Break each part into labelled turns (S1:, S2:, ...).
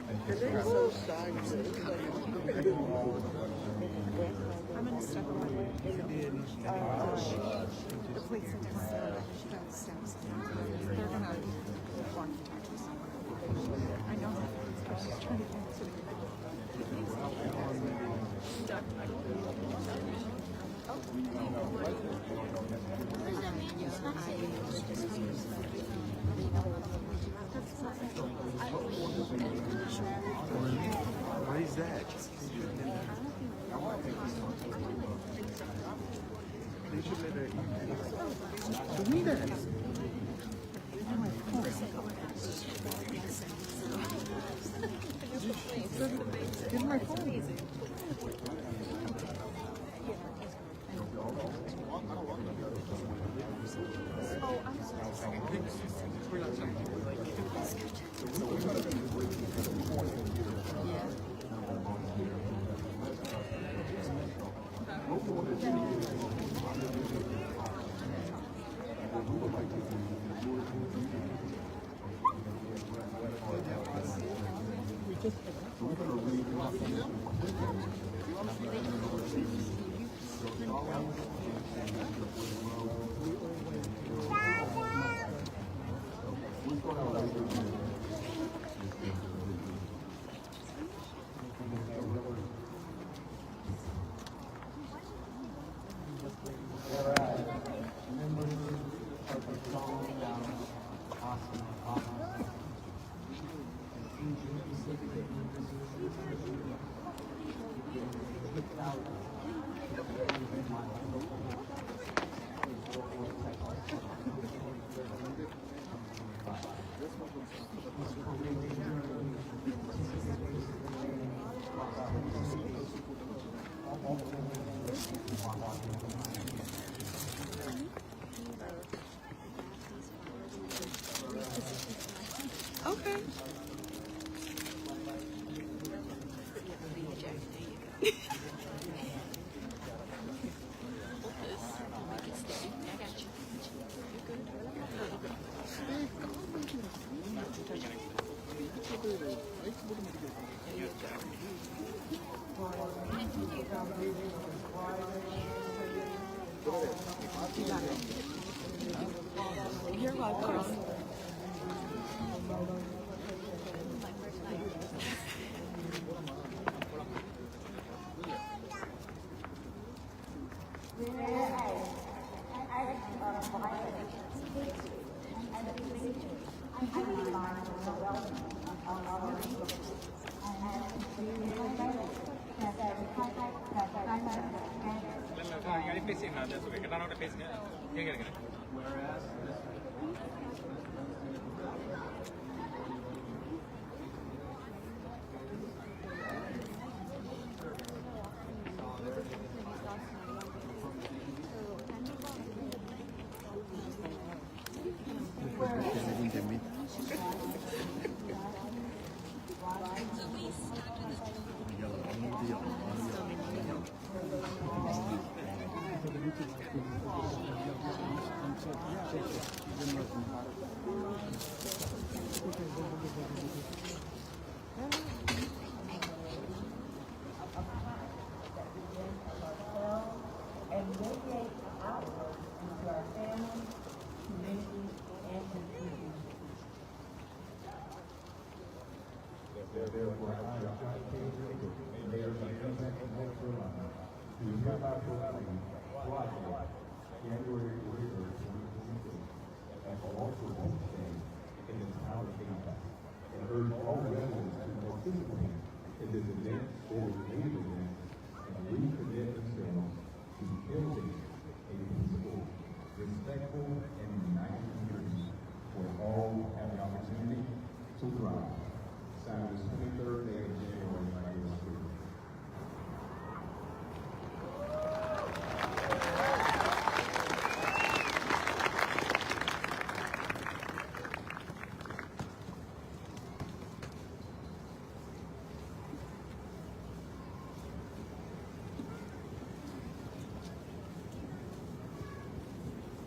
S1: And they're so sizes.
S2: I'm gonna step away. The police are just downstairs. They're gonna walk to talk to someone. I know that. I was just trying to answer.
S3: What is that? They should let her eat. Give me that. Give my phone.
S2: Oh, I'm sorry. Okay. You're welcome.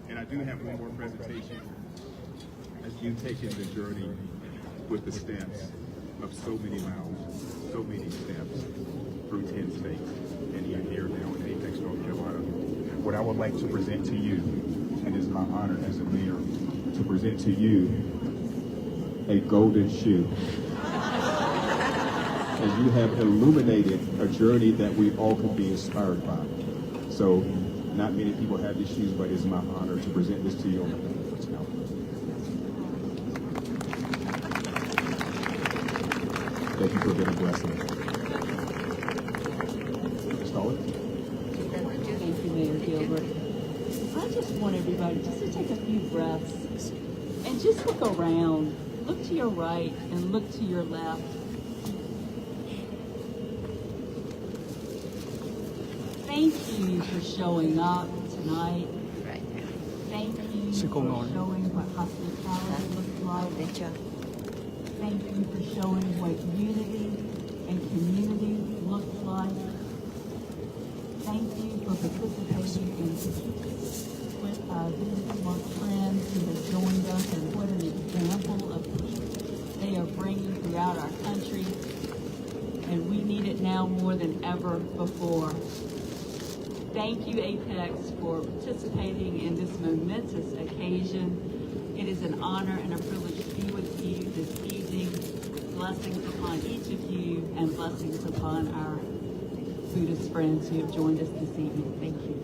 S4: And I do have one more presentation as you take in the journey with the stamps. of so many miles, so many steps through 10 states, and you're here now in Apex, North Carolina. What I would like to present to you, and it's my honor as a mayor to present to you a golden shoe. As you have illuminated a journey that we all could be inspired by. So, not many people have these shoes, but it's my honor to present this to you on the now. Thank you for being a blessing. Install it.
S5: Thank you, Mayor Gilbert. I just want everybody just to take a few breaths and just look around. Look to your right and look to your left. Thank you for showing up tonight. Thank you for showing what hospitality looks like. Thank you for showing what unity and community looks like. Thank you for participating in with visiting among friends who have joined us, and what an example of they are bringing throughout our country. And we need it now more than ever before. Thank you, Apex, for participating in this momentous occasion. It is an honor and a privilege to be with you this evening. Blessings upon each of you and blessings upon our Buddhist friends who have joined us this evening. Thank you.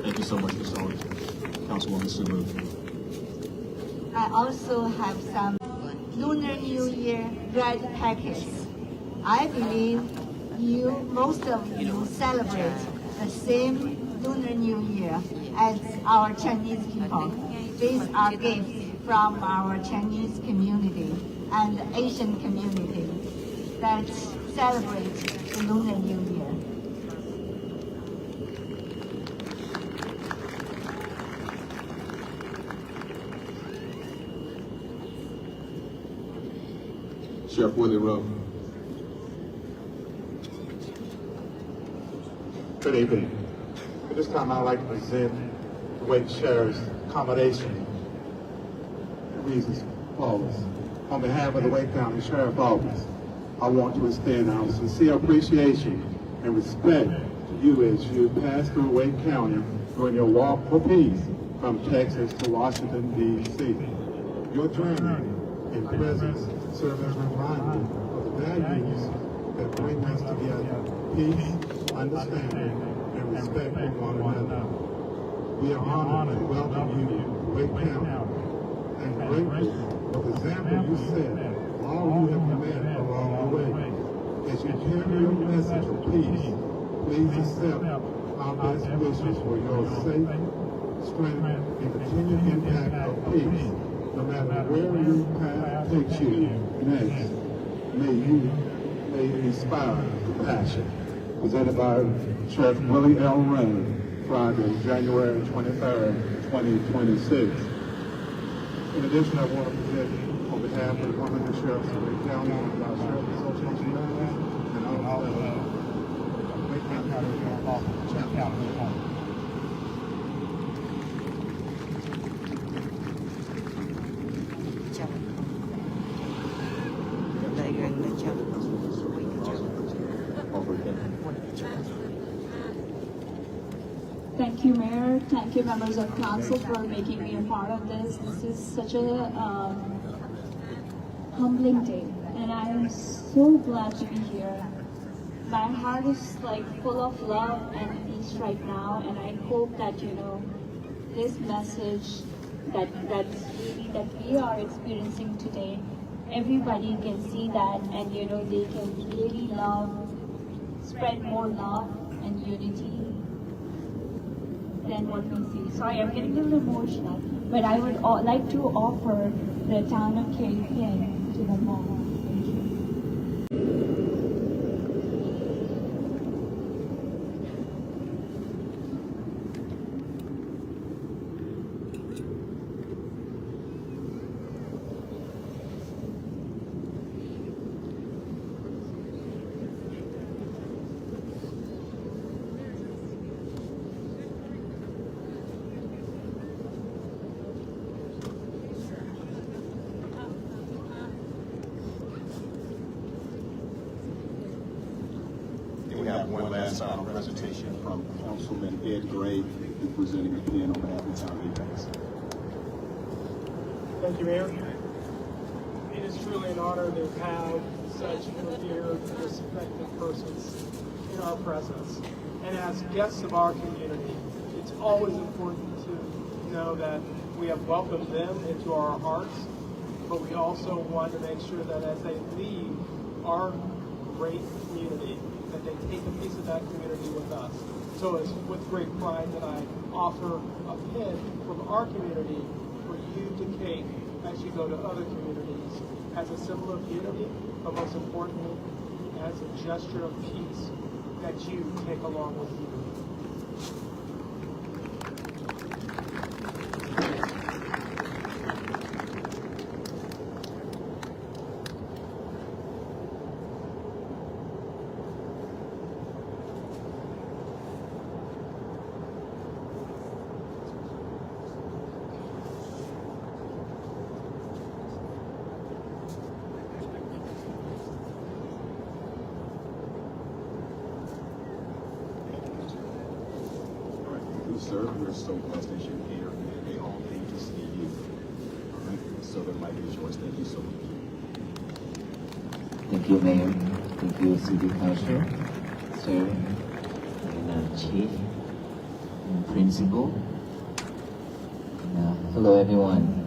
S4: Thank you so much, Ms. Owens. Councilwoman Sulu.
S6: I also have some Lunar New Year bread packets. I believe most of you celebrate the same Lunar New Year as our Chinese people. These are gifts from our Chinese community and Asian community that celebrate the Lunar New Year.
S4: Sheriff Willie Rowe.
S7: Good evening. At this time, I'd like to present the Wake Sheriff's accommodation. It reads as follows. On behalf of the Wake County Sheriff's Office, I want to extend our sincere appreciation and respect to you as you pass through Wake County during your walk for peace from Texas to Washington, D.C. Your journey and presence serve as a reminder of the values that bring us together: peace, understanding, and respect for one another. We are honored to welcome you to Wake County and grateful for the example you set, all you have met along the way. As you carry your message of peace, please accept our best wishes for your safe, strength, and continued impact of peace, no matter where your path takes you next. May you inspire compassion. Presented by Sheriff Willie L. Rain, Friday, January 23rd, 2026. In addition, I want to present on behalf of the 100 Sheriffs of Wake County and our Sheriff Association members, and also Wake County Sheriff's Office chapter.
S8: Thank you, Mayor. Thank you, members of council, for making me a part of this. This is such a humbling day, and I am so glad to be here. My heart is like full of love and peace right now, and I hope that this message that we are experiencing today, everybody can see that, and they can really spread more love and unity than what we see. Sorry, I'm getting a little emotional, but I would like to offer the town of Caribbean to them all. Thank you.
S4: one last presentation from Councilman Ed Gray, who's presenting again on behalf of the town of Apex.
S9: Thank you, Mayor. It is truly an honor to have such revered, respected persons in our presence. And as guests of our community, it's always important to know that we have welcomed them into our hearts, but we also want to make sure that as they leave our great community, that they take a piece of that community with us. So it's with great pride that I offer a pin from our community for you to take as you go to other communities as a symbol of unity, but most importantly, as a gesture of peace that you take along with you.
S4: Sir, we're so blessed that you're here, and they all came to see you. All right, so the mic is yours. Thank you so much.
S10: Thank you, Mayor. Thank you, City Council, Sir, and Chief, and Principal. Hello, everyone.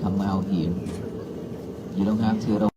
S10: Come out here. You don't have to.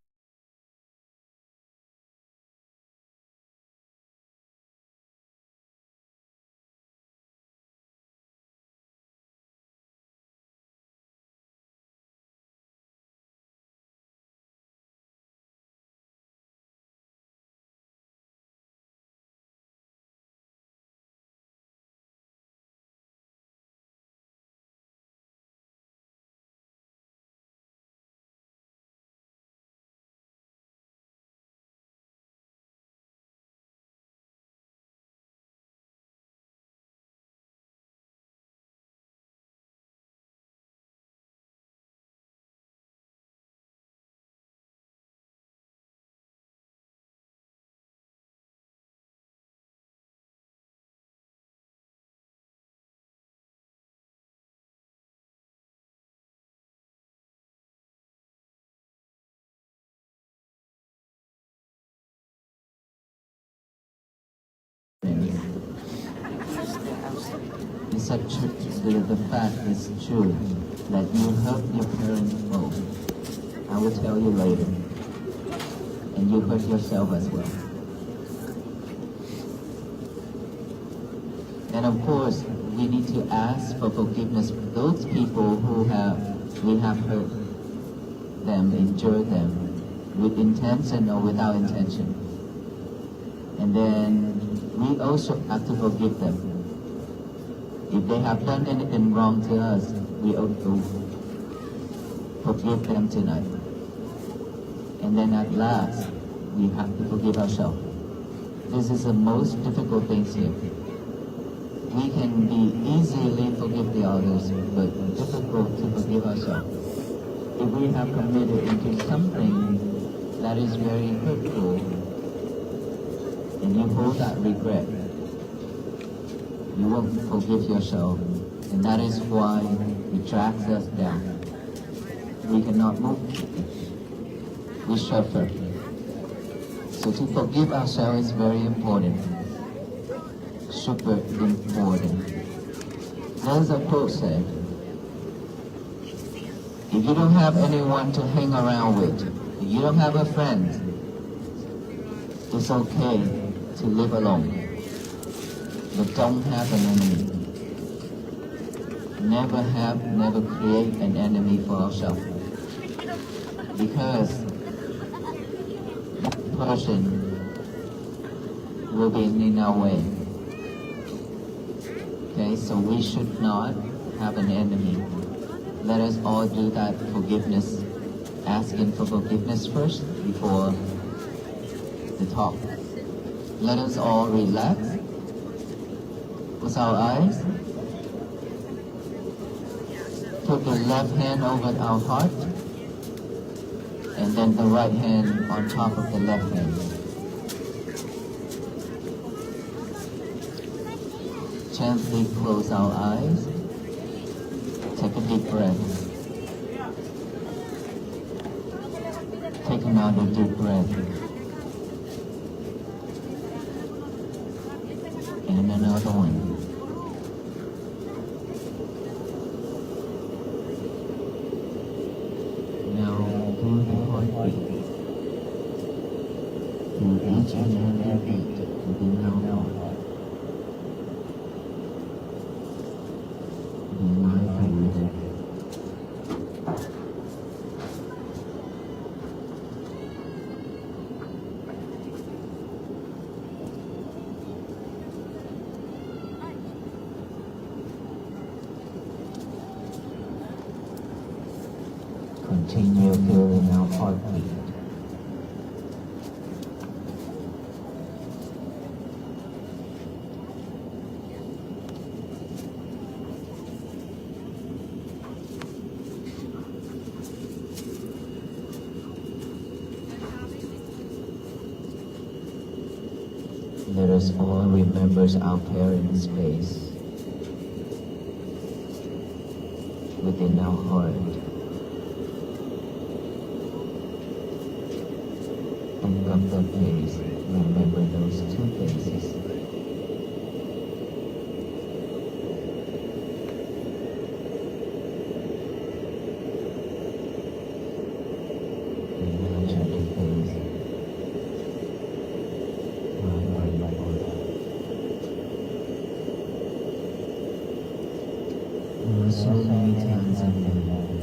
S10: It's the fact is true that you hurt your parents both. I will tell you later. And you hurt yourself as well. And of course, we need to ask for forgiveness for those people who we have hurt them, injured them, with intention or without intention. And then we also have to forgive them. If they have done anything wrong to us, we ought to forgive them tonight. And then at last, we have to forgive ourselves. This is the most difficult thing here. We can be easily forgive the others, but difficult to forgive ourselves. If we have committed into something that is very hurtful, and you hold that regret, you won't forgive yourself, and that is why it drags us down. We cannot move. We suffer. So to forgive ourselves is very important. Super important. There's a quote said, if you don't have anyone to hang around with, if you don't have a friend, it's okay to live alone. But don't have an enemy. Never create an enemy for ourselves. Because that person will be in our way. Okay, so we should not have an enemy. Let us all do that forgiveness, asking for forgiveness first before the talk. Let us all relax. Close our eyes. Put the left hand over our heart, and then the right hand on top of the left hand. Gently close our eyes. Take a deep breath. Take another deep breath. And another one. Now do the heartbeat. Do each and every beat within our heart. Be mindful with it. Continue feeling our heartbeat. Let us all remember our parents' face within our heart. Think of the face, remember those two faces. Imagine the face. There are so many times in my life.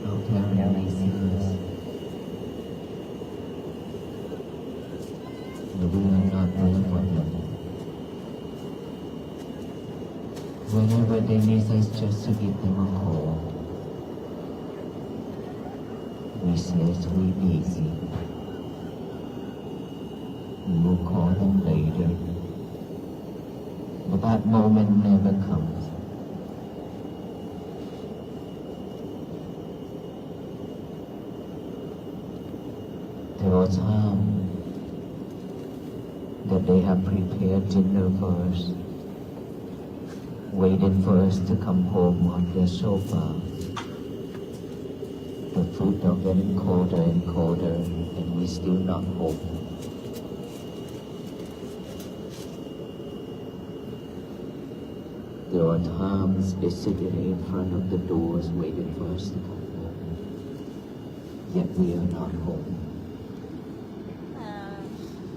S10: Our parents see us, but we are not there for them. Whenever they need us, just to give them a call, we say we're busy. We will call them later. But that moment never comes. There was times that they have prepared dinner for us, waiting for us to come home on their sofa. The food are getting colder and colder, and we're still not home. There are times they sit in front of the doors waiting for us to come home, yet we are not home.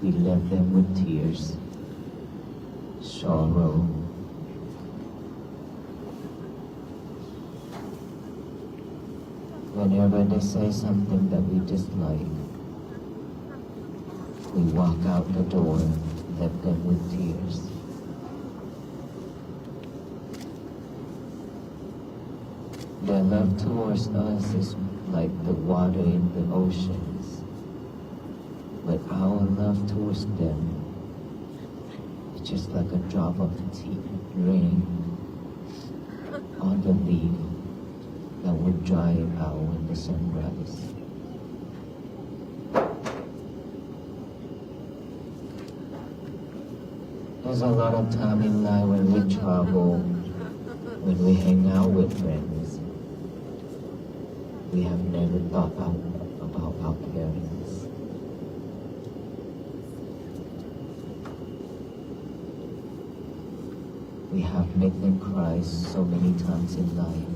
S10: We left them with tears, sorrow, whenever they say something that we dislike, we walk out the door, left them with tears. Their love towards us is like the water in the oceans, but our love towards them is just like a drop of rain on the leaf that would dry out when the sun rises. There's a lot of time in life when we travel, when we hang out with friends. We have never thought about our parents. We have made them cry so many times in life,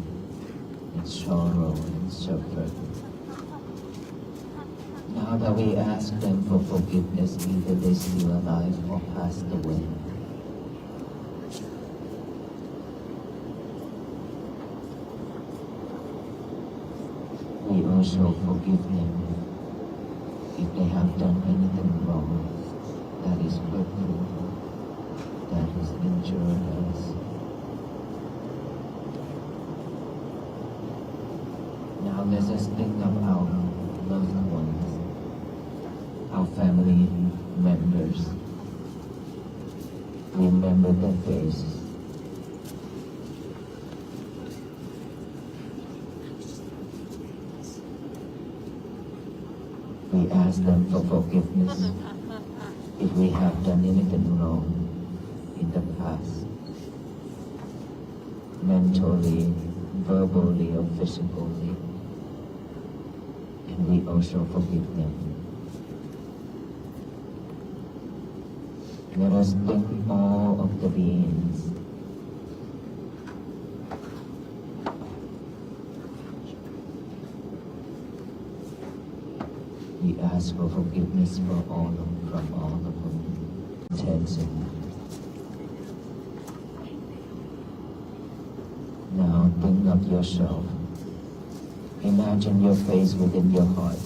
S10: in sorrow and suffer. Now that we ask them for forgiveness, either they're still alive or passed away. We also forgive them if they have done anything wrong that is hurtful, that has injured us. Now let us think of our loved ones, our family members. Remember their faces. We ask them for forgiveness if we have done anything wrong in the past, mentally, verbally, or physically, and we also forgive them. Let us thank all of the beings. We ask for forgiveness from all of them. Attention. Now think of yourself. Imagine your face within your heart.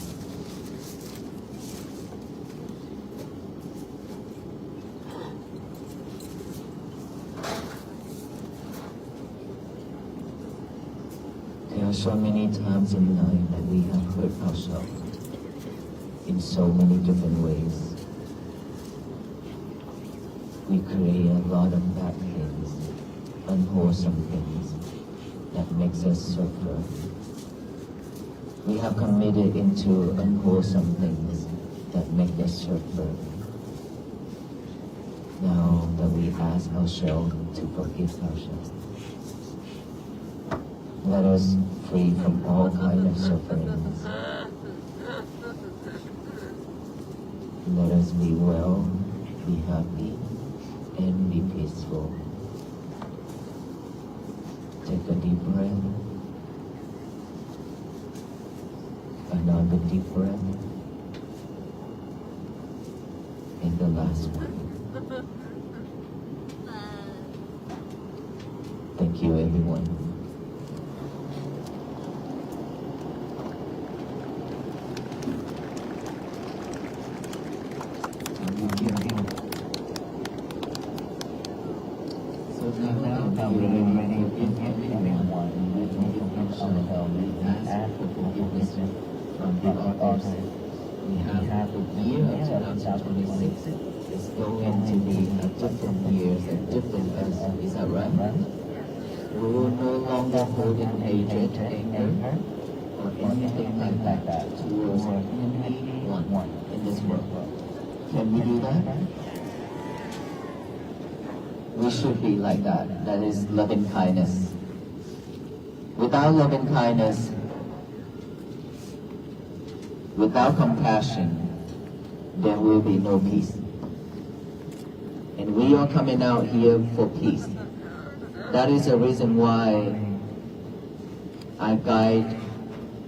S10: There are so many times in life that we have hurt ourselves in so many different ways. We create a lot of bad things, unwholesome things that makes us suffer. We have committed into unwholesome things that make us suffer. Now that we ask ourselves to forgive ourselves, let us free from all kinds of sufferings. Let us be well, be happy, and be peaceful. Take a deep breath. Another deep breath. And the last one. Thank you, everyone. We have the year of 2026 is going to be a different year, a different us. Is that right? We will no longer hold in hatred, anger, or anything like that towards anyone in this world. Can we do that? We should be like that. That is loving kindness. Without loving kindness, without compassion, there will be no peace. And we are coming out here for peace. That is the reason why I guide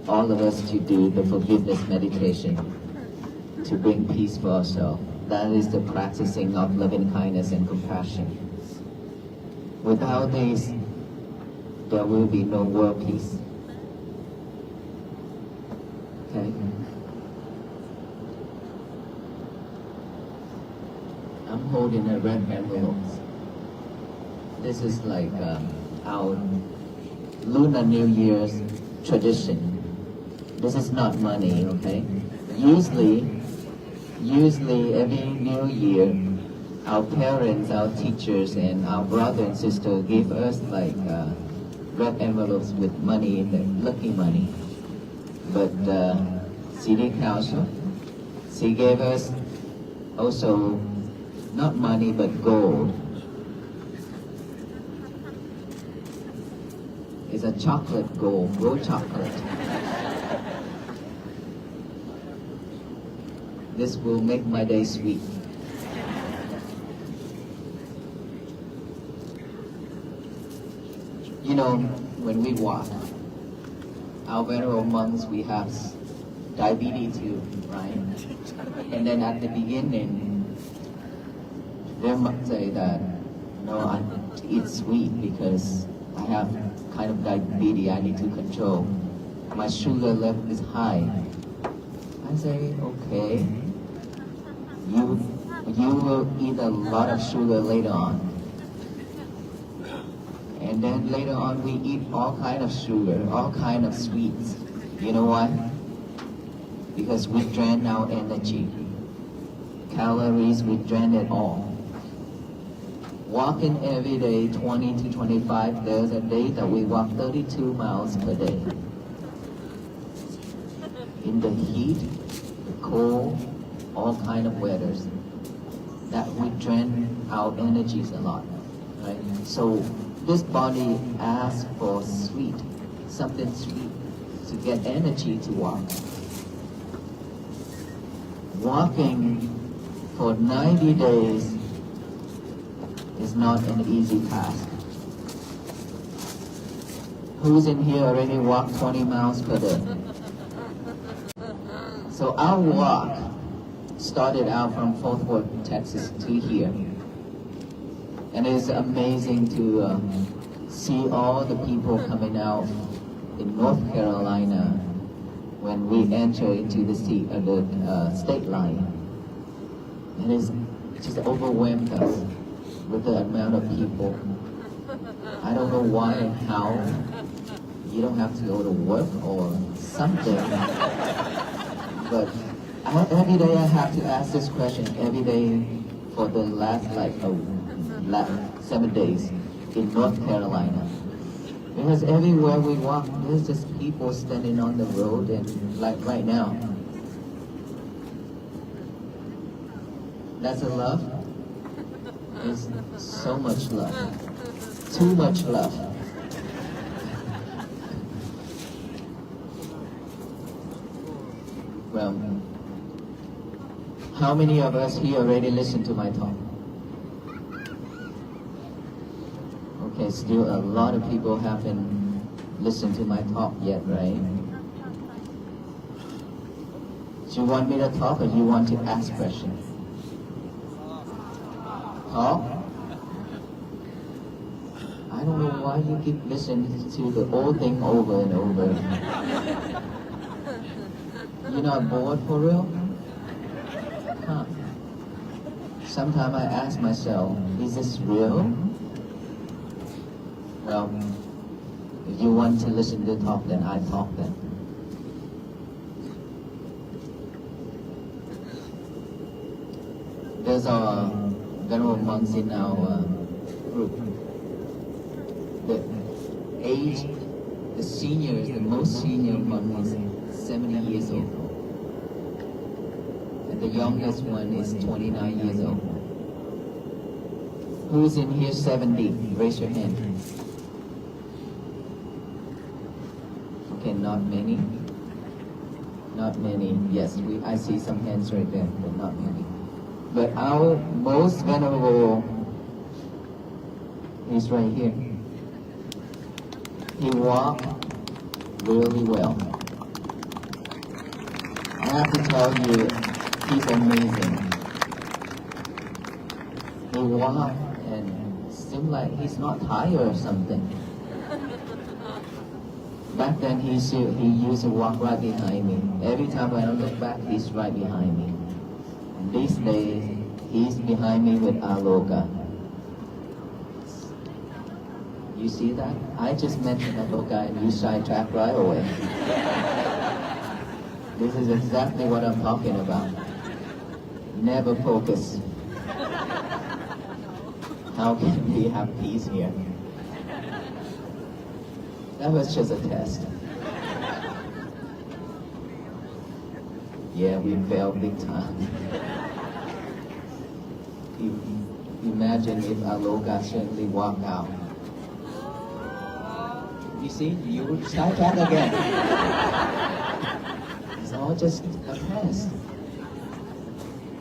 S10: all of us to do the forgiveness meditation, to bring peace for ourselves. That is the practicing of loving kindness and compassion. Without this, there will be no world peace. Okay? I'm holding a red envelope. This is like our Lunar New Year's tradition. This is not money, okay? Usually every New Year, our parents, our teachers, and our brother and sister give us like red envelopes with money in there, lucky money. But City Council, she gave us also not money but gold. It's a chocolate gold chocolate. This will make my day sweet. know, when we walk, our venerable monks, we have diabetes too, right? And then at the beginning, they might say that, no, I eat sweet because I have kind of diabetes I need to control. My sugar level is high. I say, okay, you will eat a lot of sugar later on. And then later on we eat all kind of sugar, all kind of sweets. You know why? Because we drain our energy. Calories, we drain it all. Walking every day 20 to 25, there's a day that we walk 32 miles per day. In the heat, the cold, all kind of weathers, that we drain our energies a lot, right? So this body asks for sweet, something sweet, to get energy to walk. Walking for 90 days is not an easy task. Who's in here already walked 20 miles per day? So our walk started out from Fort Worth, Texas to here. And it's amazing to see all the people coming out in North Carolina when we enter into the state line. And it's just overwhelmed us with the amount of people. I don't know why and how. You don't have to go to work or something. But every day I have to ask this question, every day for the last 7 days in North Carolina. Because everywhere we walk, there's just people standing on the road, and like right now. That's a love? It's so much love. Too much love. Well, how many of us here already listened to my talk? Okay, still a lot of people haven't listened to my talk yet, right? Do you want me to talk or do you want to ask questions? Talk? I don't know why you keep listening to the old thing over and over. You're not bored for real? Huh. Sometimes I ask myself, is this real? Well, if you want to listen to talk, then I talk then. There's our venerable monks in our group. The age, the senior, the most senior monk is 70 years old. And the youngest one is 29 years old. Who's in here 70? Raise your hand. Okay, not many. Not many. Yes, I see some hands right there, but not many. But our most venerable is right here. He walked really well. I have to tell you, he's amazing. He walked and it seemed like he's not tired or something. Back then he used to walk right behind me. Every time when I look back, he's right behind me. And these days, he's behind me with Aloka. You see that? I just mentioned Aloka and you sidetracked right away. This is exactly what I'm talking about. Never focus. How can we have peace here? That was just a test. Yeah, we failed big time. Imagine if Aloka certainly walked out. You see, you would sidetrack again. It's all just a test.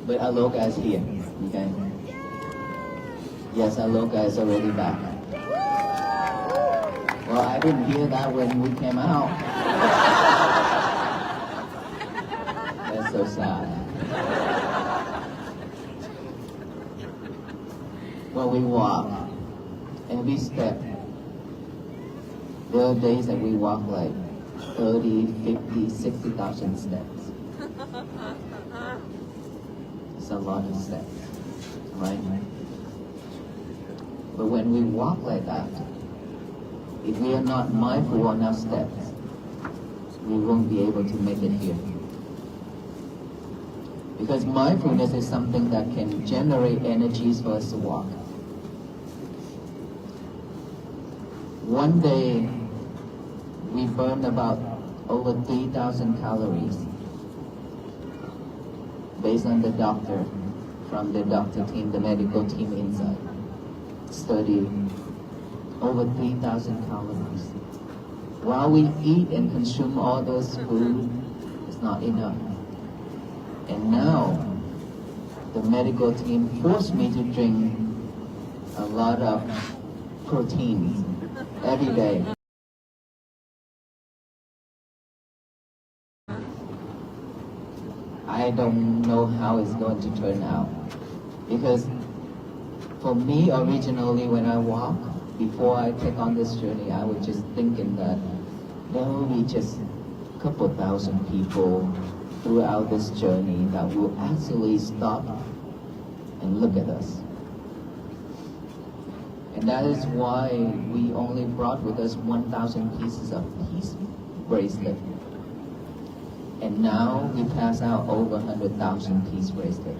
S10: But Aloka is here, okay? Yes, Aloka is already back. Well, I didn't hear that when we came out. That's so sad. When we walk, every step, there are days that we walk like 30, 50, 60,000 steps. It's a lot of steps, right? But when we walk like that, if we are not mindful on our steps, we won't be able to make it here. Because mindfulness is something that can generate energies for us to walk. One day, we burned about over 3,000 calories based on the doctor, from the doctor team, the medical team inside. Study over 3,000 calories. While we eat and consume all those food, it's not enough. And now, the medical team forced me to drink a lot of proteins every day. I don't know how it's going to turn out. Because for me, originally, when I walk, before I take on this journey, I was just thinking that there will be just a couple thousand people throughout this journey that will actually stop and look at us. And that is why we only brought with us 1,000 pieces of peace bracelet. And now we pass out over 100,000 peace bracelet.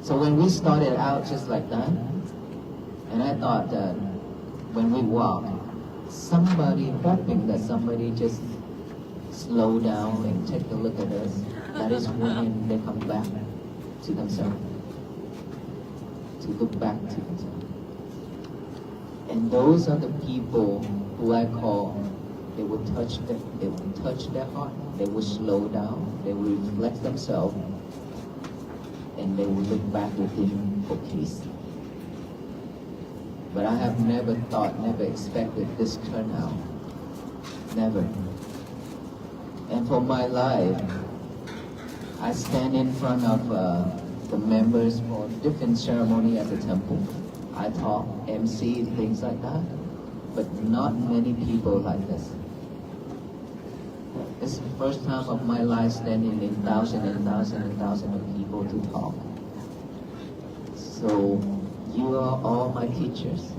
S10: So when we started out just like that, and I thought that when we walk, hoping that somebody just slow down and take a look at us, that is when they come back to themselves, to look back to themselves. And those are the people who I call, they will touch their heart, they will slow down, they will reflect themselves, and they will look back within for peace. But I have never thought, never expected this turnout. Never. And for my life, I stand in front of the members for different ceremony at the temple. I talk, MC, things like that, but not many people like this. It's the first time of my life standing in thousands and thousands and thousands of people to talk. So you are all my teachers.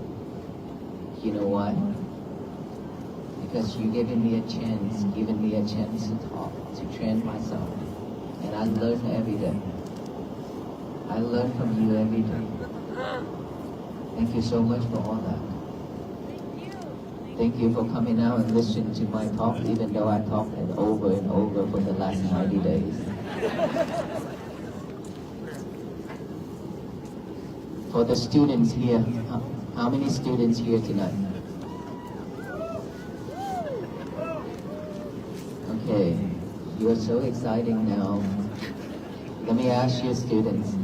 S10: You know why? Because you're giving me a chance to talk, to train myself. And I learn every day. I learn from you every day. Thank you so much for all that. Thank you for coming out and listening to my talk, even though I talked it over and over for the last 90 days. For the students here, how many students here tonight? Okay, you are so exciting now. Let me ask you, students,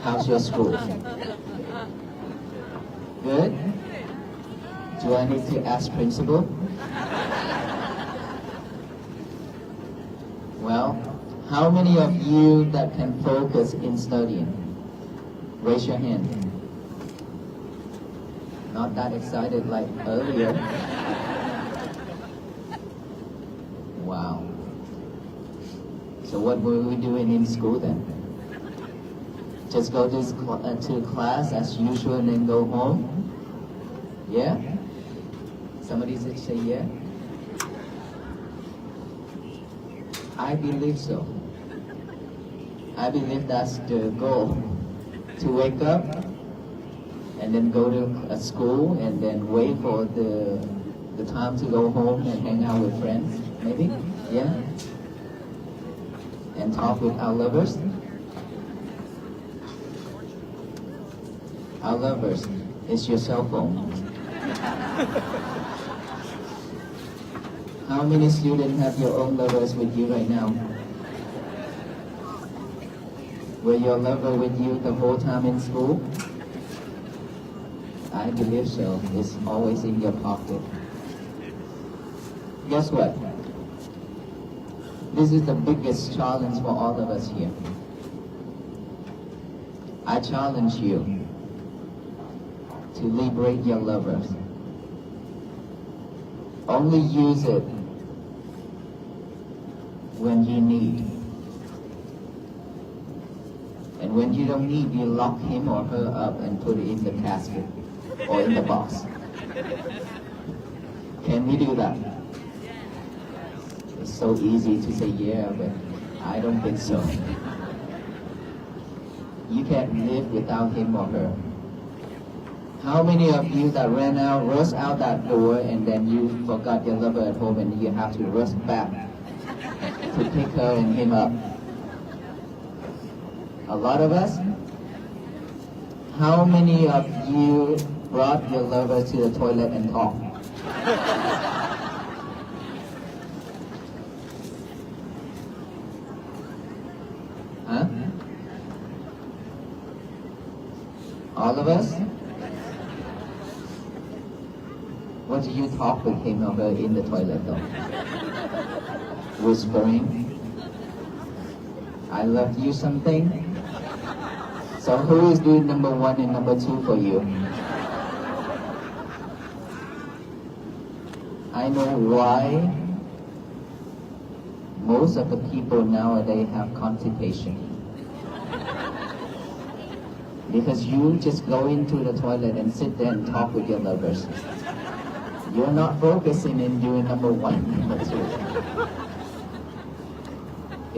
S10: how's your school? Good? Do I need to ask principal? Well, how many of you that can focus in studying? Raise your hand. Not that excited like earlier. Wow. So what were we doing in school then? Just go to class as usual and then go home? Yeah? Somebody say yeah? I believe so. I believe that's the goal. To wake up and then go to a school and then wait for the time to go home and hang out with friends, maybe? Yeah? And talk with our lovers? Our lovers is your cell phone. How many students have your own lovers with you right now? Were your lover with you the whole time in school? I believe so. It's always in your pocket. Guess what? This is the biggest challenge for all of us here. I challenge you to liberate your lovers. Only use it when you need. And when you don't need, you lock him or her up and put it in the casket or in the box. Can we do that? It's so easy to say yeah, but I don't think so. You can't live without him or her. How many of you that rushed out that door and then you forgot your lover at home and you have to rush back to pick her and him up? A lot of us? How many of you brought your lover to the toilet and talked? Huh? All of us? What do you talk with him or her in the toilet though? Whispering? I love you something? So who is doing number 1 and number 2 for you? I know why most of the people nowadays have constipation. Because you just go into the toilet and sit there and talk with your lovers. You're not focusing in doing number 1, number 2.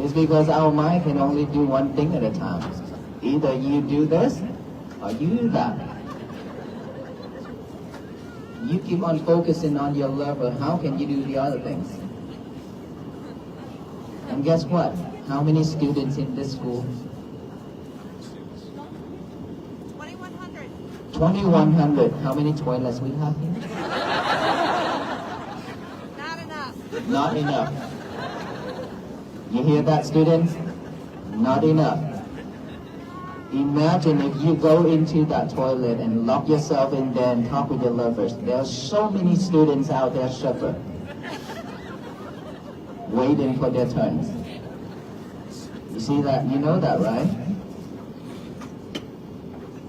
S10: It's because our mind can only do one thing at a time. Either you do this or you do that. You keep on focusing on your lover, how can you do the other things? And guess what? How many students in this school?
S2: 2,100.
S10: 2,100. How many toilets we have here?
S2: Not enough.
S10: Not enough. You hear that, students? Not enough. Imagine if you go into that toilet and lock yourself in there and talk with your lovers. There are so many students out there suffering, waiting for their turns. You see that? You know that, right?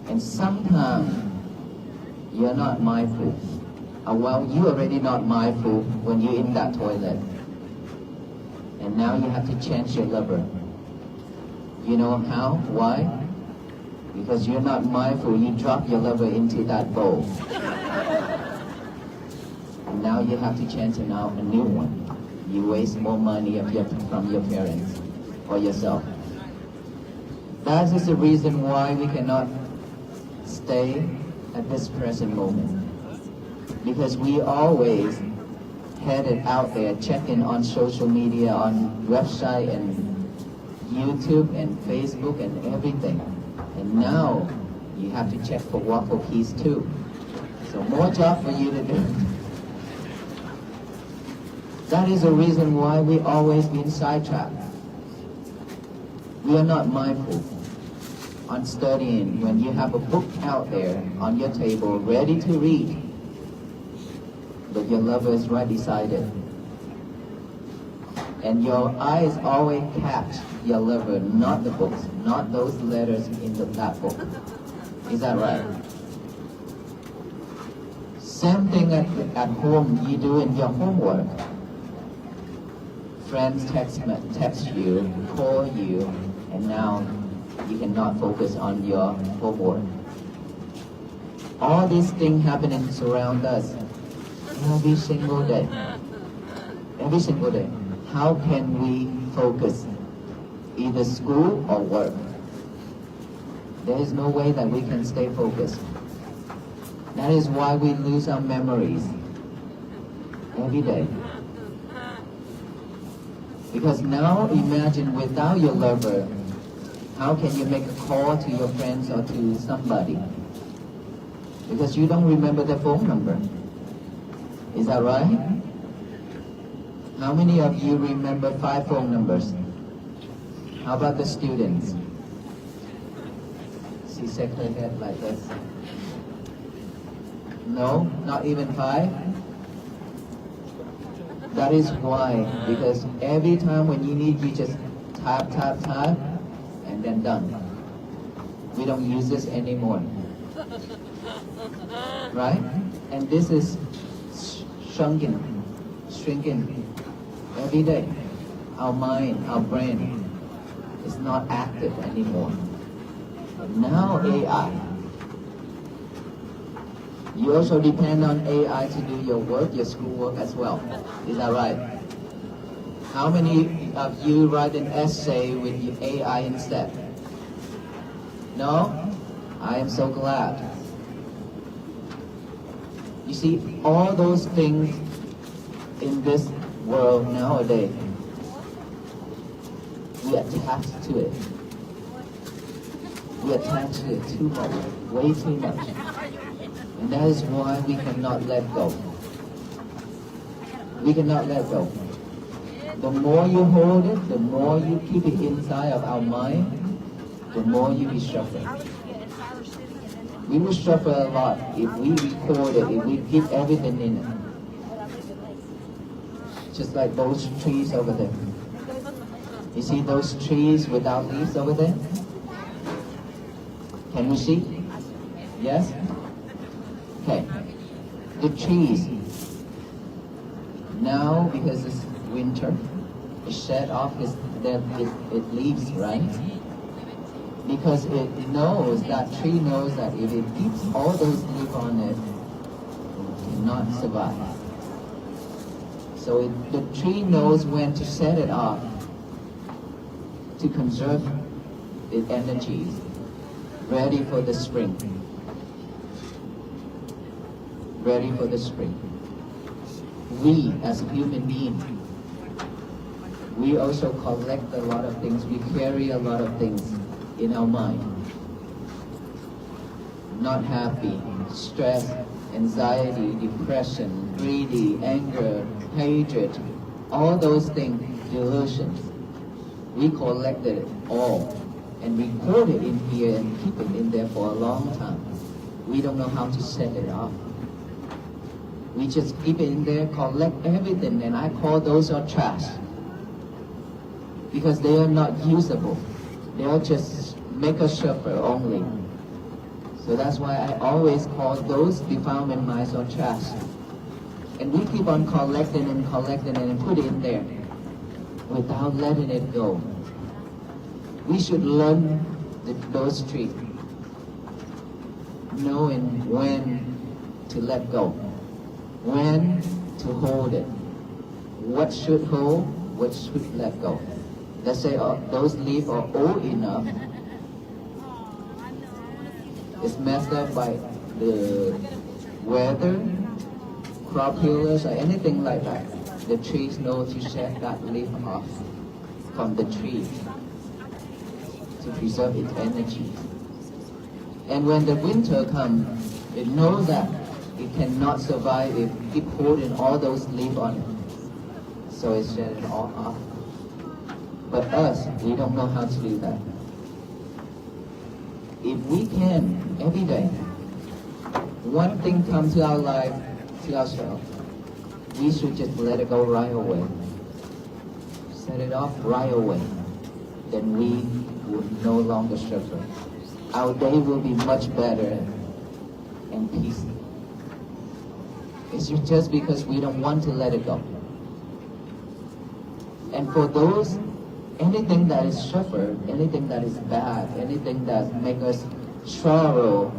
S10: And sometimes you're not mindful. Well, you're already not mindful when you're in that toilet. And now you have to change your lover. You know how? Why? Because you're not mindful, you drop your lover into that bowl. And now you have to change a new one. You waste more money from your parents or yourself. That is the reason why we cannot stay at this present moment. Because we always headed out there checking on social media, on website and YouTube and Facebook and everything. And now you have to check for waffle keys too. So more job for you to do. That is the reason why we always been sidetracked. We are not mindful on studying when you have a book out there on your table ready to read, but your lover is right beside it. And your eyes always catch your lover, not the books, not those letters in that book. Is that right? Same thing at home you do in your homework. Friends text you, call you, and now you cannot focus on your homework. All these things happening around us every single day. Every single day. How can we focus? Either school or work. There is no way that we can stay focused. That is why we lose our memories every day. Because now imagine without your lover, how can you make a call to your friends or to somebody? Because you don't remember their phone number. Is that right? How many of you remember 5 phone numbers? How about the students? She shook her head like this. No, not even 5. That is why, because every time when you need, you just tap, tap, tap, and then done. We don't use this anymore. Right? And this is shrinking every day. Our mind, our brain is not active anymore. But now AI. You also depend on AI to do your work, your schoolwork as well. Is that right? How many of you write an essay with your AI instead? No? I am so glad. You see, all those things in this world nowadays, we attach to it. We attach to it too much, way too much. And that is why we cannot let go. We cannot let go. The more you hold it, the more you keep it inside of our mind, the more you will suffer. We will suffer a lot if we record it, if we keep everything in it. Just like those trees over there. You see those trees without leaves over there? Can you see? Yes? Okay. The trees. Now, because it's winter, it shed off its leaves, right? Because it knows, that tree knows that if it keeps all those leaves on it, it cannot survive. So the tree knows when to set it off to conserve its energies, ready for the spring. Ready for the spring. We, as human beings, we also collect a lot of things. We carry a lot of things in our mind. Not happy, stress, anxiety, depression, greedy, anger, hatred, all those things, delusions. We collected it all and record it in here and keep it in there for a long time. We don't know how to set it off. We just keep it in there, collect everything, and I call those are trash. Because they are not usable. They are just make us suffer only. So that's why I always call those defilement minds are trash. And we keep on collecting and collecting and put it in there without letting it go. We should learn those tricks, knowing when to let go, when to hold it, what should hold, what should let go. Let's say those leaves are old enough, it's messed up by the weather, crop healers, or anything like that. The trees know to shed that leaf off from the tree to preserve its energy. And when the winter comes, it knows that it cannot survive if it keep holding all those leaves on it. So it shed it all off. But us, we don't know how to do that. If we can, every day, one thing comes to our life, to ourselves, we should just let it go right away. Set it off right away. Then we would no longer suffer. Our day will be much better and peaceful. It's just because we don't want to let it go. And for those, anything that is suffer, anything that is bad, anything that makes us sorrow,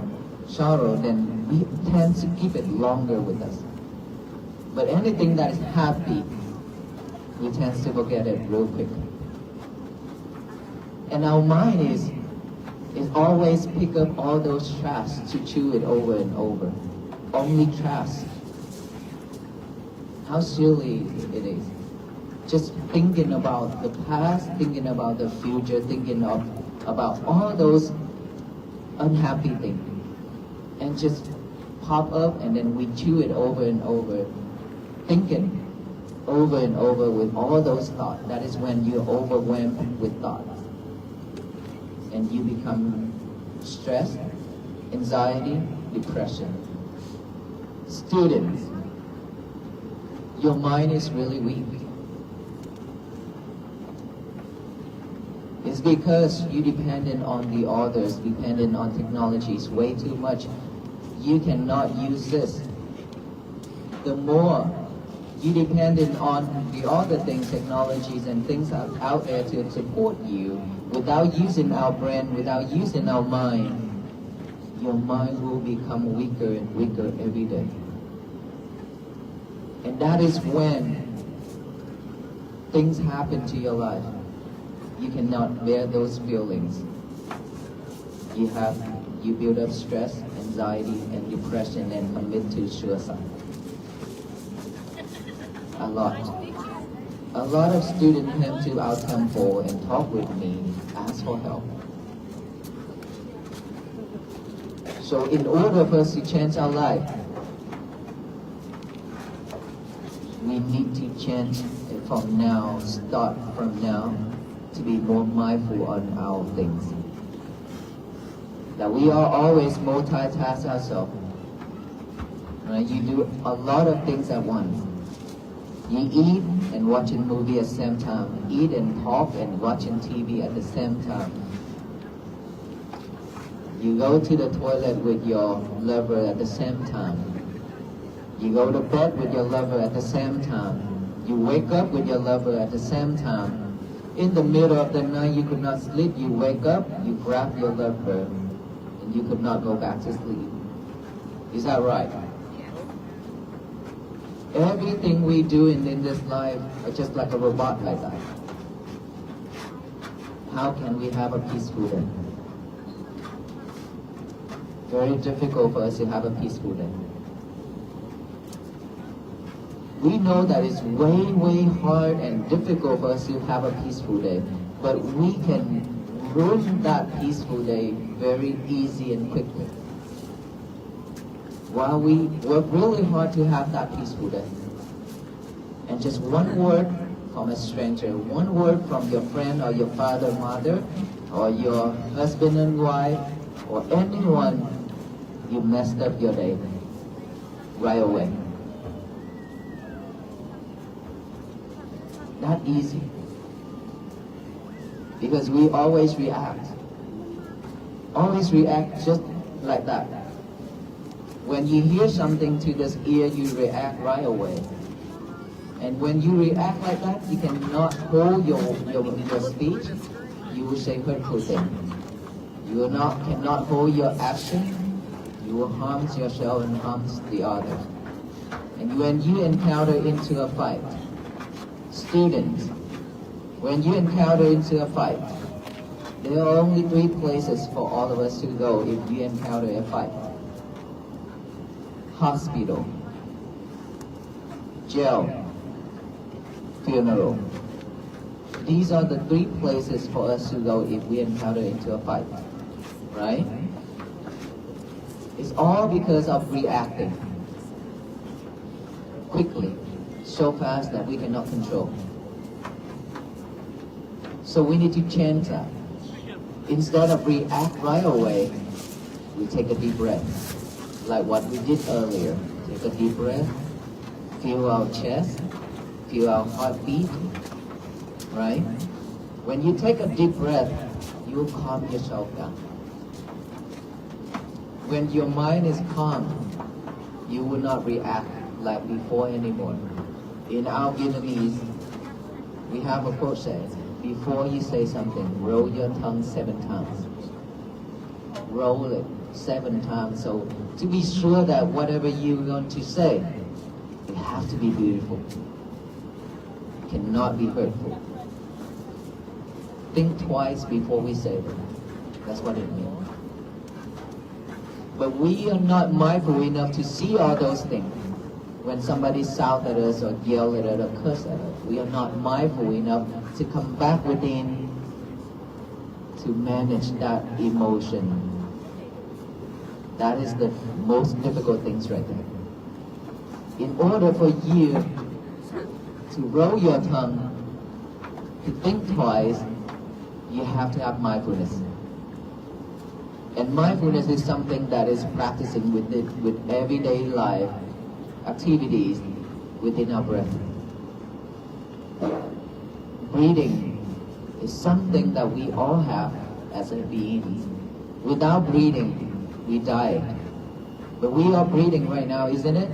S10: then we tend to keep it longer with us. But anything that is happy, we tend to forget it real quick. And our mind is always pick up all those trash to chew it over and over. Only trash. How silly it is. Just thinking about the past, thinking about the future, thinking about all those unhappy things. And just pop up and then we chew it over and over. Thinking over and over with all those thoughts. That is when you're overwhelmed with thoughts. And you become stressed, anxiety, depression. Students, your mind is really weak. It's because you dependent on the others, dependent on technologies way too much. You cannot use this. The more you dependent on the other things, technologies and things out there to support you, without using our brain, without using our mind, your mind will become weaker and weaker every day. And that is when things happen to your life. You cannot bear those feelings. You build up stress, anxiety, and depression and commit to suicide. A lot of students come to our temple and talk with me, ask for help. So in order for us to change our life, we need to change it from now, start from now, to be more mindful on our things. That we are always multitask ourselves. Right? You do a lot of things at once. You eat and watch a movie at the same time. Eat and talk and watching TV at the same time. You go to the toilet with your lover at the same time. You go to bed with your lover at the same time. You wake up with your lover at the same time. In the middle of the night, you could not sleep. You wake up, you grab your lover, and you could not go back to sleep. Is that right? Everything we do in this life are just like a robot like that. How can we have a peaceful day? Very difficult for us to have a peaceful day. We know that it's way hard and difficult for us to have a peaceful day, but we can ruin that peaceful day very easy and quickly. While we work really hard to have that peaceful day. And just one word from a stranger, one word from your friend or your father, mother, or your husband and wife, or anyone, you messed up your day right away. Not easy. Because we always react. Always react just like that. When you hear something to this ear, you react right away. And when you react like that, you cannot hold your speech. You will say hurtful things. You cannot hold your action. You will harm yourself and harm the others. And when you encounter into a fight, students, when you encounter into a fight, there are only 3 places for all of us to go if we encounter a fight. Hospital, jail, funeral. These are the 3 places for us to go if we encounter into a fight, right? It's all because of reacting quickly, so fast that we cannot control. So we need to change that. Instead of react right away, we take a deep breath. Like what we did earlier. Take a deep breath, feel our chest, feel our heartbeat, right? When you take a deep breath, you will calm yourself down. When your mind is calm, you will not react like before anymore. In our Vietnamese, we have a quote says, before you say something, roll your tongue 7 times. Roll it 7 times, so to be sure that whatever you're going to say, it has to be beautiful. It cannot be hurtful. Think twice before we say it. That's what it means. But we are not mindful enough to see all those things. When somebody shouts at us or yells at us or curses at us, we are not mindful enough to come back within to manage that emotion. That is the most difficult things right there. In order for you to roll your tongue, to think twice, you have to have mindfulness. And mindfulness is something that is practicing with everyday life activities within our breath. Breathing is something that we all have as a being. Without breathing, we die. But we are breathing right now, isn't it?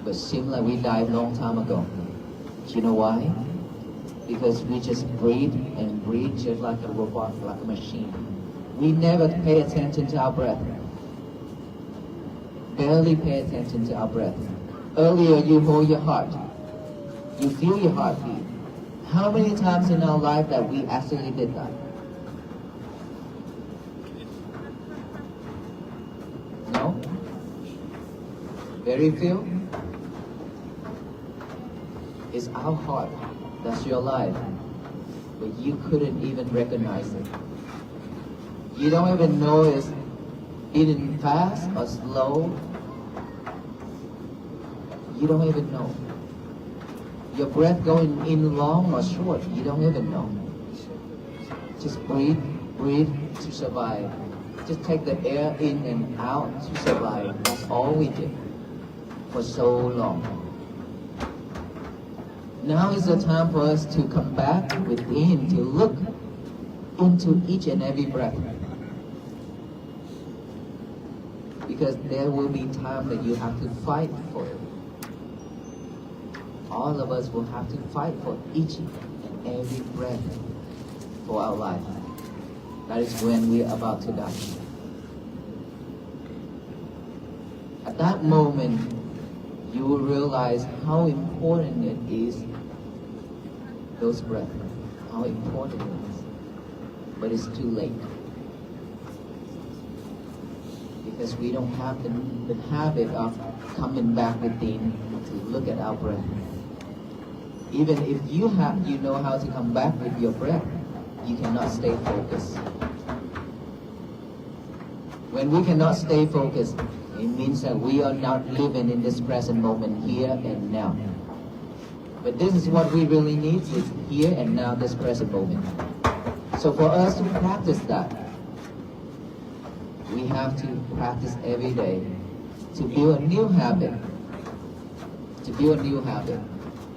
S10: But seems like we died a long time ago. Do you know why? Because we just breathe and breathe just like a robot, like a machine. We never pay attention to our breath. Barely pay attention to our breath. Earlier, you hold your heart. You feel your heartbeat. How many times in our life that we actually did that? No? Very few? It's our heart. That's your life. But you couldn't even recognize it. You don't even know it's beating fast or slow. You don't even know. Your breath going in long or short, you don't even know. Just breathe, breathe to survive. Just take the air in and out to survive. That's all we did for so long. Now is the time for us to come back within, to look into each and every breath. Because there will be time that you have to fight for it. All of us will have to fight for each and every breath for our life. That is when we are about to die. At that moment, you will realize how important it is, those breaths, how important it is. But it's too late. Because we don't have the habit of coming back within to look at our breath. Even if you know how to come back with your breath, you cannot stay focused. When we cannot stay focused, it means that we are not living in this present moment, here and now. But this is what we really need, is here and now, this present moment. So for us to practice that, we have to practice every day to build a new habit. To build a new habit.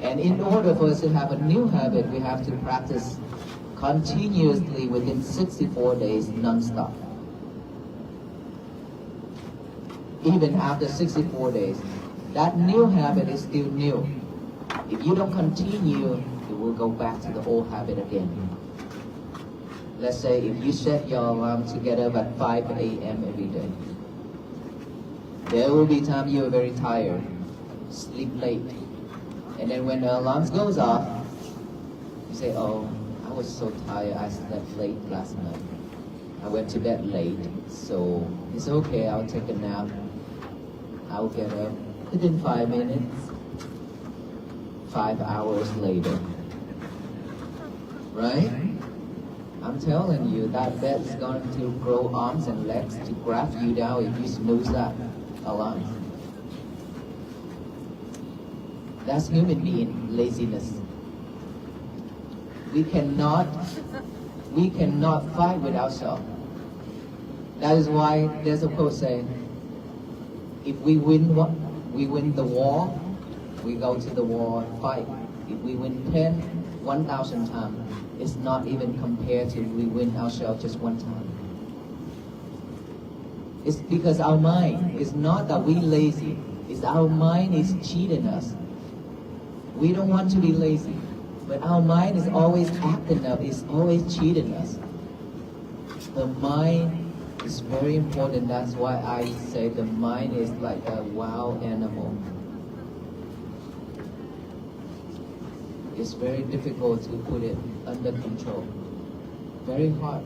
S10: And in order for us to have a new habit, we have to practice continuously within 64 days non-stop. Even after 64 days, that new habit is still new. If you don't continue, you will go back to the old habit again. Let's say if you set your alarm to get up at 5 a.m. every day, there will be times you are very tired, sleep late. And then when the alarm goes off, you say, oh, I was so tired, I slept late last night. I went to bed late, so it's okay, I'll take a nap. I'll get up within 5 minutes, 5 hours later. Right? I'm telling you, that bed is going to grow arms and legs to grab you down if you snooze that alarm. That's human being laziness. We cannot fight with ourselves. That is why there's a quote saying, if we win the war, we go to the war and fight. If we win 1,000 times, it's not even compared to we win ourselves just one time. It's because our mind, it's not that we lazy, it's our mind is cheating us. We don't want to be lazy, but our mind is always acting up, it's always cheating us. The mind is very important. That's why I say the mind is like a wild animal. It's very difficult to put it under control. Very hard.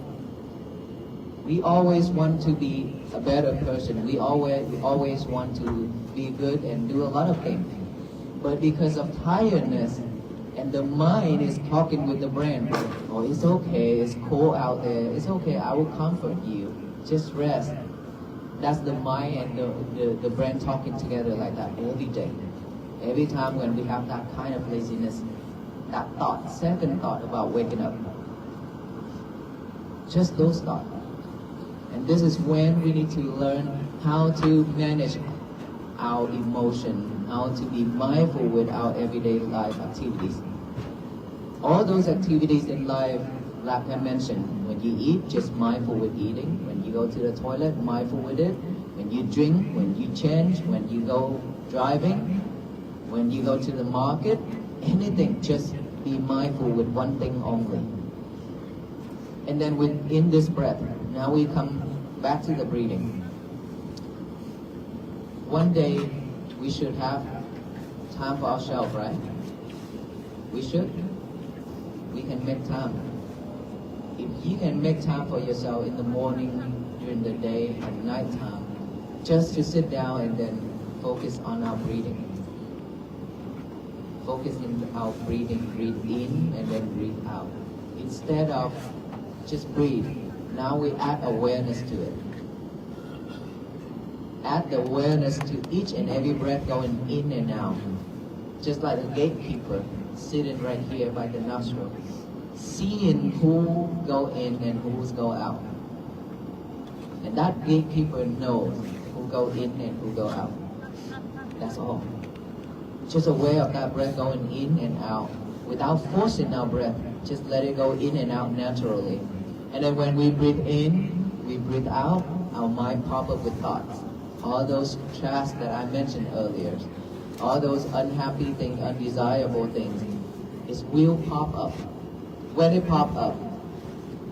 S10: We always want to be a better person. We always want to be good and do a lot of things. But because of tiredness, and the mind is talking with the brain, oh, it's okay, it's cold out there, it's okay, I will comfort you, just rest. That's the mind and the brain talking together like that every day. Every time when we have that kind of laziness, that thought, second thought about waking up. Just those thoughts. And this is when we need to learn how to manage our emotion, how to be mindful with our everyday life activities. All those activities in life, like I mentioned, when you eat, just mindful with eating. When you go to the toilet, mindful with it. When you drink, when you change, when you go driving, when you go to the market, anything, just be mindful with one thing only. And then within this breath, now we come back to the breathing. One day, we should have time for ourselves, right? We should. We can make time. If you can make time for yourself in the morning, during the day, and night time, just to sit down and then focus on our breathing. Focus in our breathing, breathe in and then breathe out. Instead of just breathe, now we add awareness to it. Add the awareness to each and every breath going in and out. Just like a gatekeeper sitting right here by the nostril, seeing who go in and who's go out. And that gatekeeper knows who go in and who go out. That's all. Just aware of that breath going in and out without forcing our breath. Just let it go in and out naturally. And then when we breathe in, we breathe out, our mind pop up with thoughts. All those trash that I mentioned earlier, all those unhappy things, undesirable things, it will pop up. When it pop up,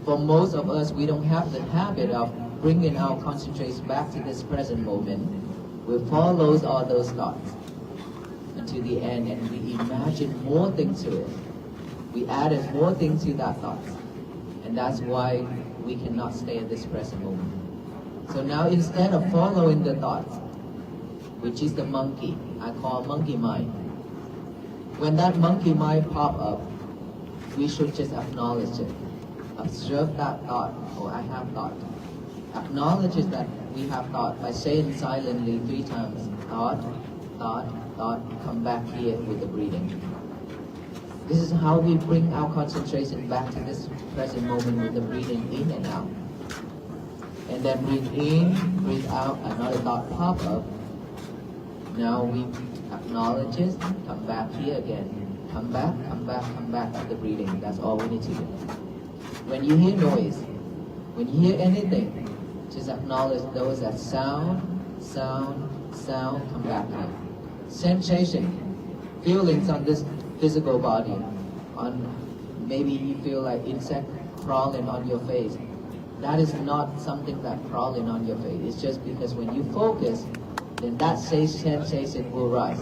S10: for most of us, we don't have the habit of bringing our concentration back to this present moment. We follow all those thoughts until the end, and we imagine more things to it. We added more things to that thought, and that's why we cannot stay at this present moment. So now, instead of following the thoughts, which is the monkey, I call monkey mind. When that monkey mind pop up, we should just acknowledge it. Observe that thought, or I have thought. Acknowledge that we have thought by saying silently 3 times, thought, thought, thought, come back here with the breathing. This is how we bring our concentration back to this present moment with the breathing in and out. And then breathe in, breathe out, another thought pop up. Now we acknowledge it, come back here again. Come back, come back, come back to the breathing. That's all we need to do. When you hear noise, when you hear anything, just acknowledge those as sound, sound, sound, come back here. Sensation, feelings on this physical body. Maybe you feel like insect crawling on your face. That is not something that crawling on your face. It's just because when you focus, then that sensation will rise.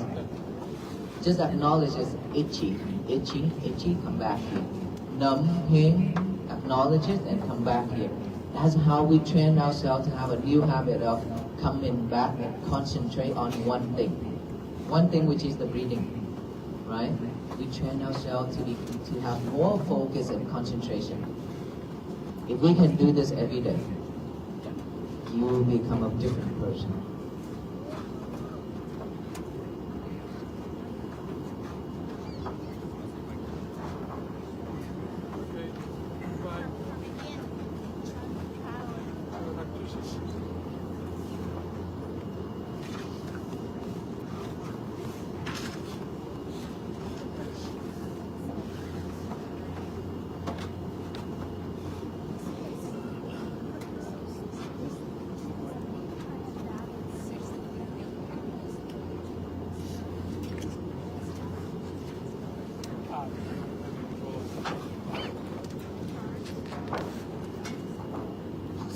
S10: Just acknowledge it's itchy, itchy, itchy, come back here. Numb, pain, acknowledge it and come back here. That's how we train ourselves to have a new habit of coming back and concentrate on one thing. One thing, which is the breathing, right? We train ourselves to have more focus and concentration. If we can do this every day, you will become a different person.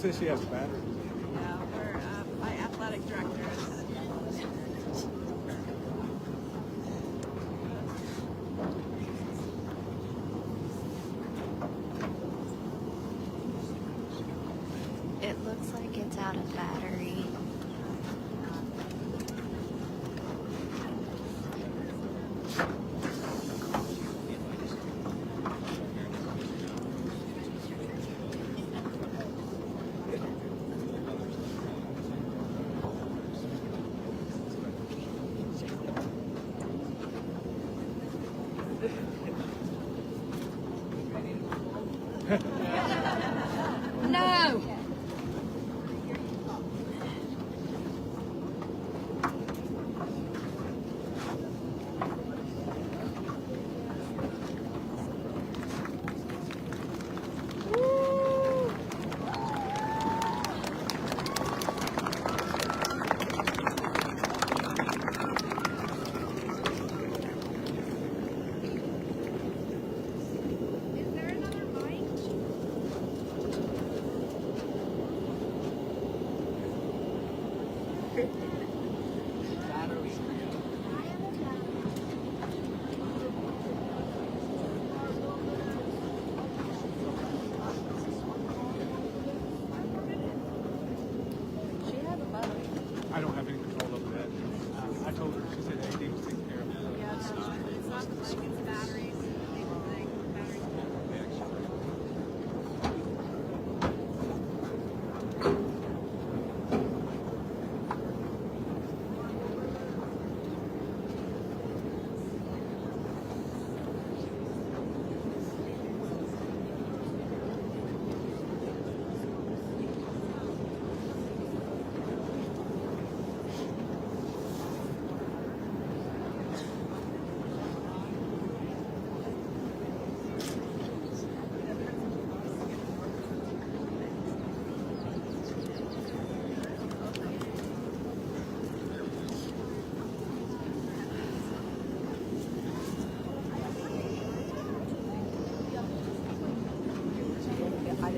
S3: She says she has batteries.
S1: Yeah, we're my athletic director is.
S11: It looks like it's out of battery.
S2: No!
S10: I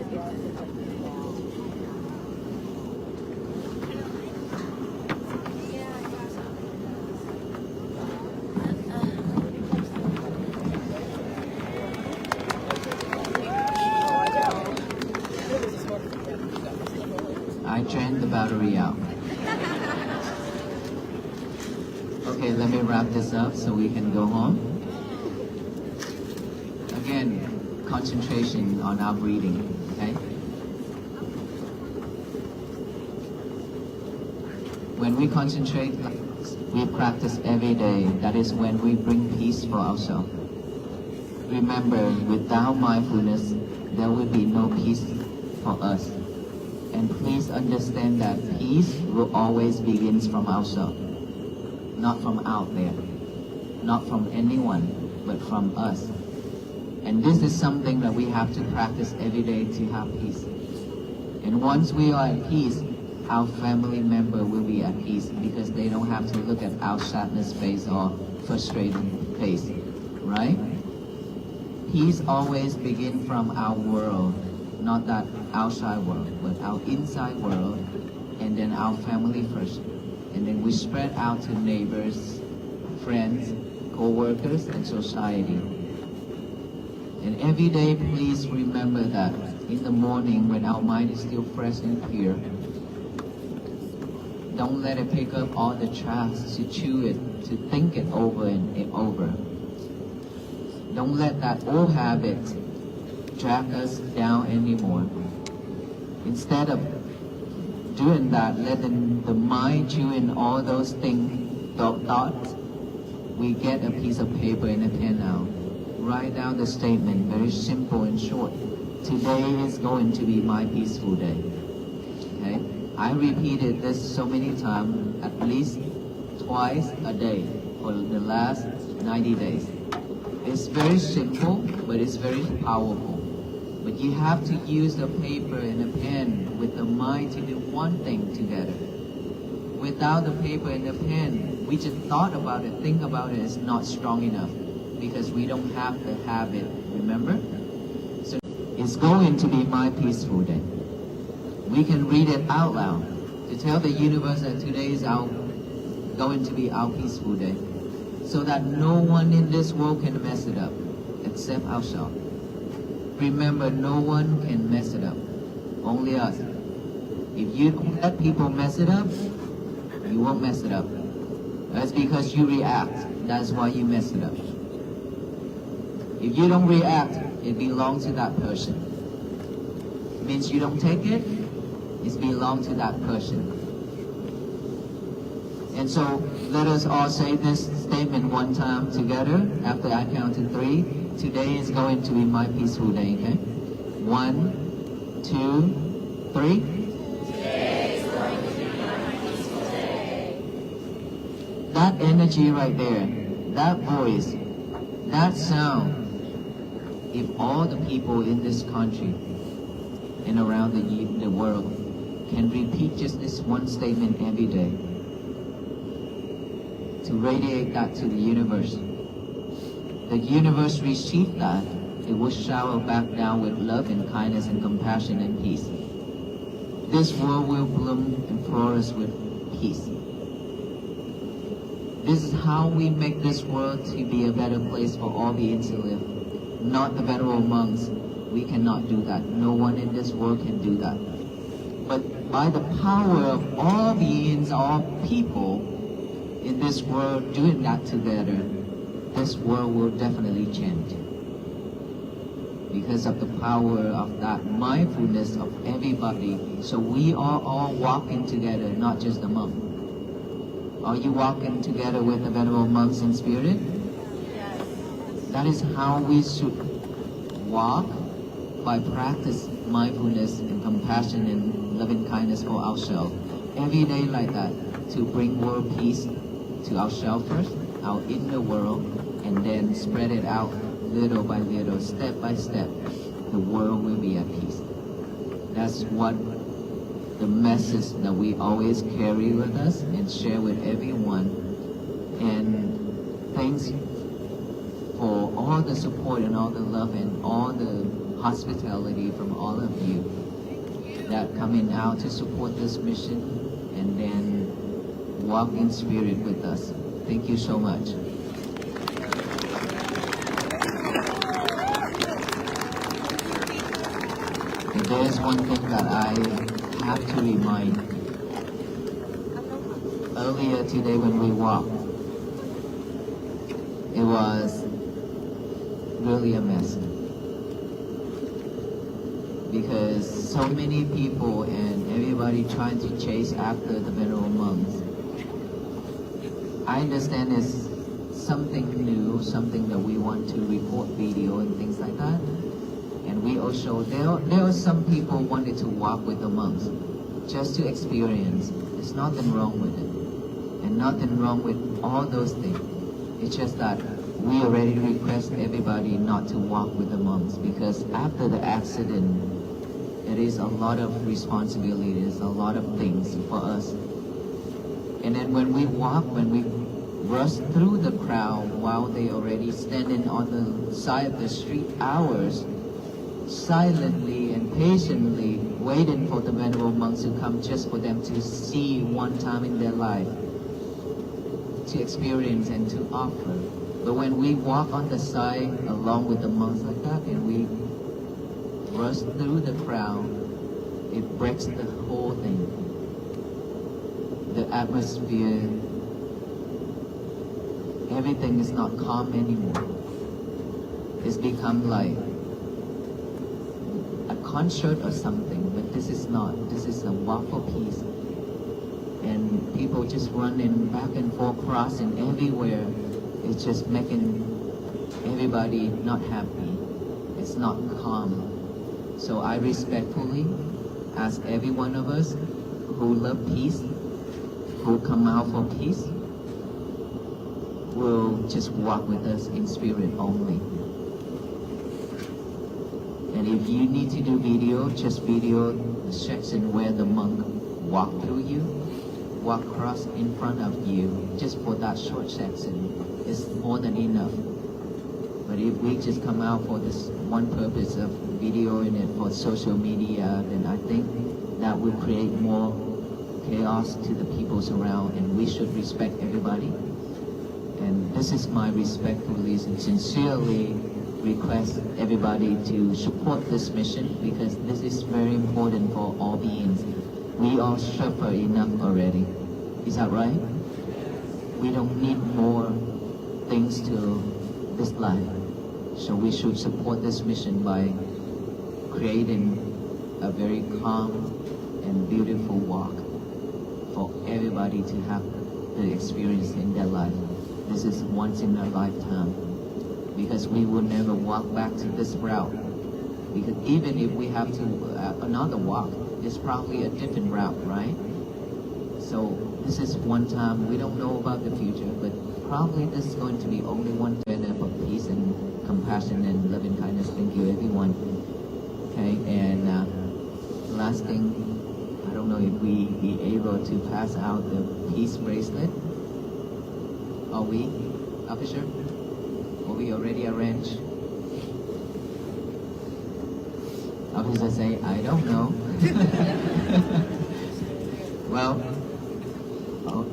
S10: drained the battery out. Okay, let me wrap this up so we can go home. Again, concentration on our breathing, okay? When we concentrate, we practice every day. That is when we bring peace for ourselves. Remember, without mindfulness, there will be no peace for us. And please understand that peace will always begin from ourselves, not from out there, not from anyone, but from us. And this is something that we have to practice every day to have peace. And once we are at peace, our family member will be at peace because they don't have to look at our sadness face or frustrated face, right? Peace always begins from our world, not that outside world, but our inside world, and then our family first. And then we spread out to neighbors, friends, co-workers, and society. And every day, please remember that in the morning when our mind is still fresh and clear, don't let it pick up all the trash, to chew it, to think it over and over. Don't let that old habit drag us down anymore. Instead of doing that, letting the mind chew in all those thoughts, we get a piece of paper and a pen now. Write down the statement, very simple and short. Today is going to be my peaceful day. Okay? I repeated this so many times, at least twice a day for the last 90 days. It's very simple, but it's very powerful. But you have to use the paper and a pen with the mind to do one thing together. Without the paper and the pen, we just thought about it, think about it, it's not strong enough because we don't have the habit, remember? So it's going to be my peaceful day. We can read it out loud to tell the universe that today is going to be our peaceful day, so that no one in this world can mess it up except ourselves. Remember, no one can mess it up, only us. If you don't let people mess it up, you won't mess it up. That's because you react. That's why you mess it up. If you don't react, it belongs to that person. It means you don't take it, it belongs to that person. And so let us all say this statement one time together after I count to 3. Today is going to be my peaceful day, okay? 1, 2, 3.
S12: Today is going to be my peaceful day.
S10: That energy right there, that voice, that sound, if all the people in this country and around the world can repeat just this one statement every day, to radiate that to the universe receive that, it will shower back down with love and kindness and compassion and peace. This world will bloom and flourish with peace. This is how we make this world to be a better place for all beings to live, not the federal monks. We cannot do that. No one in this world can do that. But by the power of all beings, all people in this world doing that together, this world will definitely change. Because of the power of that mindfulness of everybody. So we are all walking together, not just the monk. Are you walking together with the venerable monks in spirit?
S1: Yes.
S10: That is how we should walk, by practice mindfulness and compassion and loving kindness for ourselves. Every day like that, to bring world peace to ourselves first, our inner world, and then spread it out little by little, step by step. The world will be at peace. That's what the message that we always carry with us and share with everyone. And thanks for all the support and all the love and all the hospitality from all of you that coming out to support this mission and then walk in spirit with us. Thank you so much. And there is one thing that I have to remind. Earlier today when we walked, it was really a mess. Because so many people and everybody trying to chase after the venerable monks. I understand it's something new, something that we want to record video and things like that. And we also, there are some people wanted to walk with the monks just to experience. There's nothing wrong with it. And nothing wrong with all those things. It's just that we already request everybody not to walk with the monks because after the accident, it is a lot of responsibilities, a lot of things for us. And then when we walk, when we rush through the crowd while they already standing on the side of the street hours, silently and patiently waiting for the venerable monks to come just for them to see one time in their life, to experience and to offer. But when we walk on the side along with the monks like that and we rush through the crowd, it breaks the whole thing. The atmosphere, everything is not calm anymore. It's become like a concert or something, but this is not. This is a walk for peace. And people just running back and forth, crossing everywhere. It's just making everybody not happy. It's not calm. So I respectfully ask every one of us who love peace, who come out for peace, will just walk with us in spirit only. And if you need to do video, just video the section where the monk walked through you, walk across in front of you, just for that short section. It's more than enough. But if we just come out for this one purpose of videoing it for social media, then I think that will create more chaos to the people around, and we should respect everybody. And this is my respectfully and sincerely request everybody to support this mission because this is very important for all beings. We all suffer enough already. Is that right? We don't need more things to this life. So we should support this mission by creating a very calm and beautiful walk for everybody to have the experience in their life. This is once in a lifetime because we will never walk back to this route. Because even if we have to another walk, it's probably a different route, right? So this is one time. We don't know about the future, but probably this is going to be only one time of peace and compassion and loving kindness. Thank you, everyone. Okay, and last thing, I don't know if we be able to pass out the peace bracelet. Are we, officer? Or we already arranged? Officer say, I don't know. Well,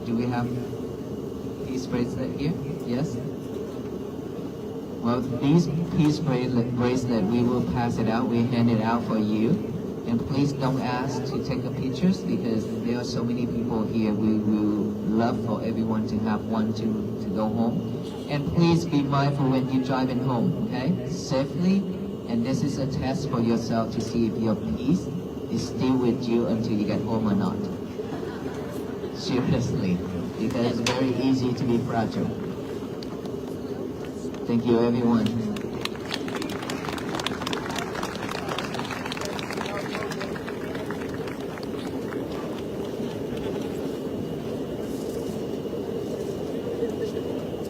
S10: do we have peace bracelet here? Yes? Well, these peace bracelet, we will pass it out. We hand it out for you. And please don't ask to take the pictures because there are so many people here. We will love for everyone to have one to go home. And please be mindful when you're driving home, okay? Safely. And this is a test for yourself to see if your peace is still with you until you get home or not. Seriously. Because it's very easy to be fragile. Thank you, everyone.